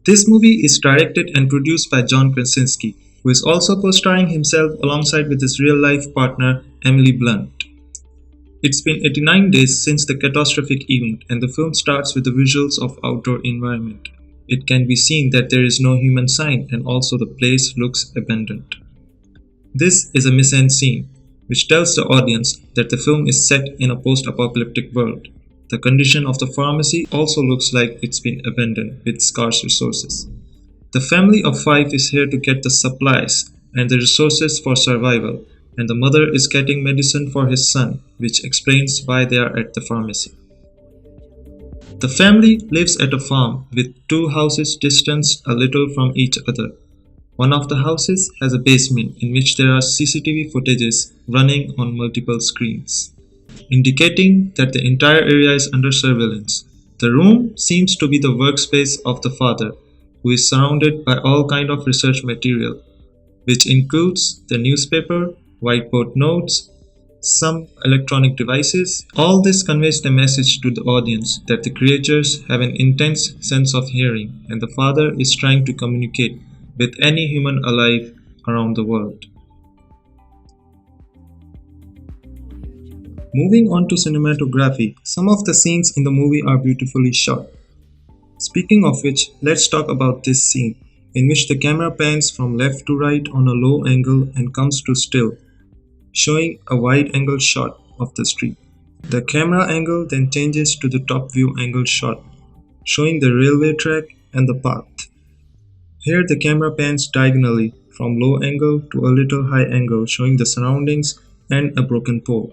This movie is directed and produced by John Krasinski, who is also co-starring himself alongside with his real-life partner Emily Blunt. It's been 89 days since the catastrophic event, and the film starts with the visuals of outdoor environment. It can be seen that there is no human sign and also the place looks abandoned. This is a mise-en-scene, which tells the audience that the film is set in a post-apocalyptic world. The condition of the pharmacy also looks like it's been abandoned with scarce resources. The family of five is here to get the supplies and the resources for survival, and the mother is getting medicine for his son, which explains why they are at the pharmacy. The family lives at a farm with two houses distanced a little from each other. One of the houses has a basement in which there are CCTV footages running on multiple screens, indicating that the entire area is under surveillance. The room seems to be the workspace of the father, who is surrounded by all kind of research material, which includes the newspaper, whiteboard notes, some electronic devices. All this conveys the message to the audience that the creatures have an intense sense of hearing and the father is trying to communicate with any human alive around the world. Moving on to cinematography, some of the scenes in the movie are beautifully shot. Speaking of which, let's talk about this scene, in which the camera pans from left to right on a low angle and comes to still, showing a wide angle shot of the street. The camera angle then changes to the top view angle shot, showing the railway track and the path. Here the camera pans diagonally from low angle to a little high angle, showing the surroundings and a broken pole.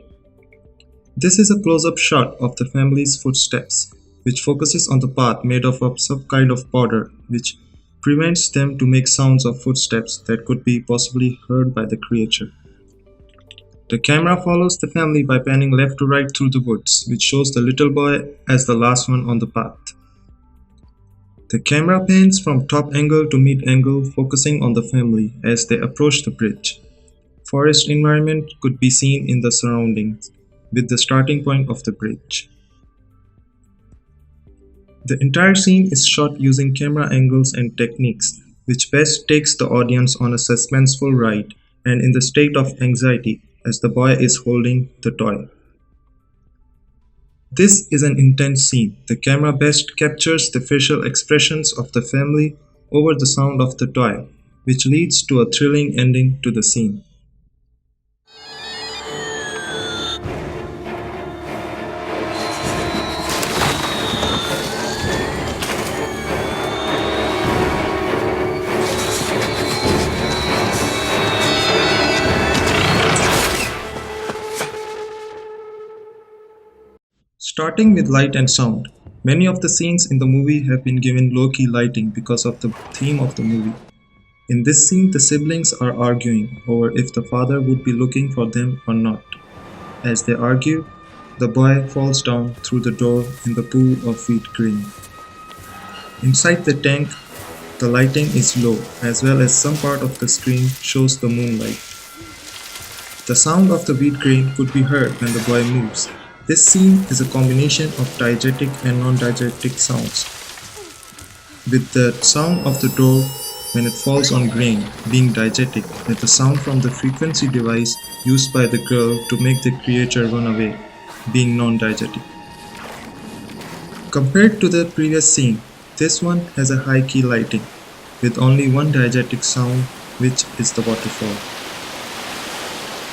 This is a close-up shot of the family's footsteps, which focuses on the path made of some kind of powder, which prevents them to make sounds of footsteps that could be possibly heard by the creature. The camera follows the family by panning left to right through the woods, which shows the little boy as the last one on the path. The camera pans from top angle to mid angle, focusing on the family as they approach the bridge. Forest environment could be seen in the surroundings, with the starting point of the bridge. The entire scene is shot using camera angles and techniques, which best takes the audience on a suspenseful ride and in the state of anxiety as the boy is holding the toy. This is an intense scene. The camera best captures the facial expressions of the family over the sound of the toy, which leads to a thrilling ending to the scene. Starting with light and sound, many of the scenes in the movie have been given low-key lighting because of the theme of the movie. In this scene, the siblings are arguing over if the father would be looking for them or not. As they argue, the boy falls down through the door in the pool of wheat grain. Inside the tank, the lighting is low, as well as some part of the screen shows the moonlight. The sound of the wheat grain could be heard when the boy moves. This scene is a combination of diegetic and non-diegetic sounds, with the sound of the door when it falls on grain being diegetic, with the sound from the frequency device used by the girl to make the creature run away being non-diegetic. Compared to the previous scene, this one has a high-key lighting, with only one diegetic sound, which is the waterfall.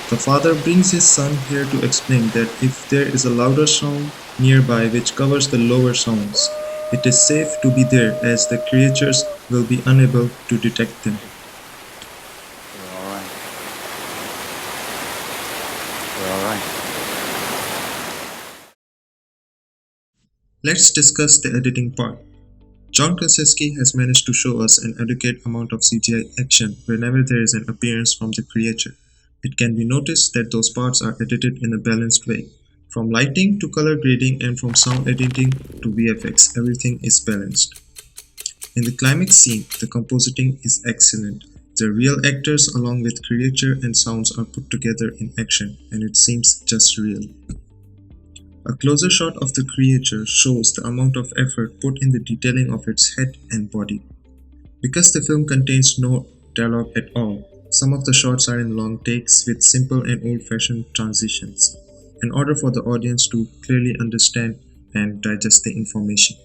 The father brings his son here to explain that if there is a louder sound nearby which covers the lower sounds, it is safe to be there as the creatures will be unable to detect them. We're all right. We're all right. Let's discuss the editing part. John Krasinski has managed to show us an adequate amount of CGI action whenever there is an appearance from the creature. It can be noticed that those parts are edited in a balanced way. From lighting to color grading and from sound editing to VFX, everything is balanced. In the climax scene, the compositing is excellent. The real actors along with creature and sounds are put together in action, and it seems just real. A closer shot of the creature shows the amount of effort put in the detailing of its head and body. Because the film contains no dialogue at all, some of the shots are in long takes with simple and old fashioned transitions, in order for the audience to clearly understand and digest the information.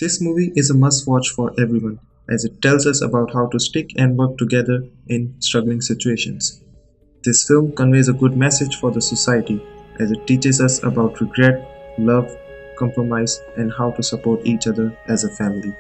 This movie is a must watch for everyone, as it tells us about how to stick and work together in struggling situations. This film conveys a good message for the society, as it teaches us about regret, love, compromise, and how to support each other as a family.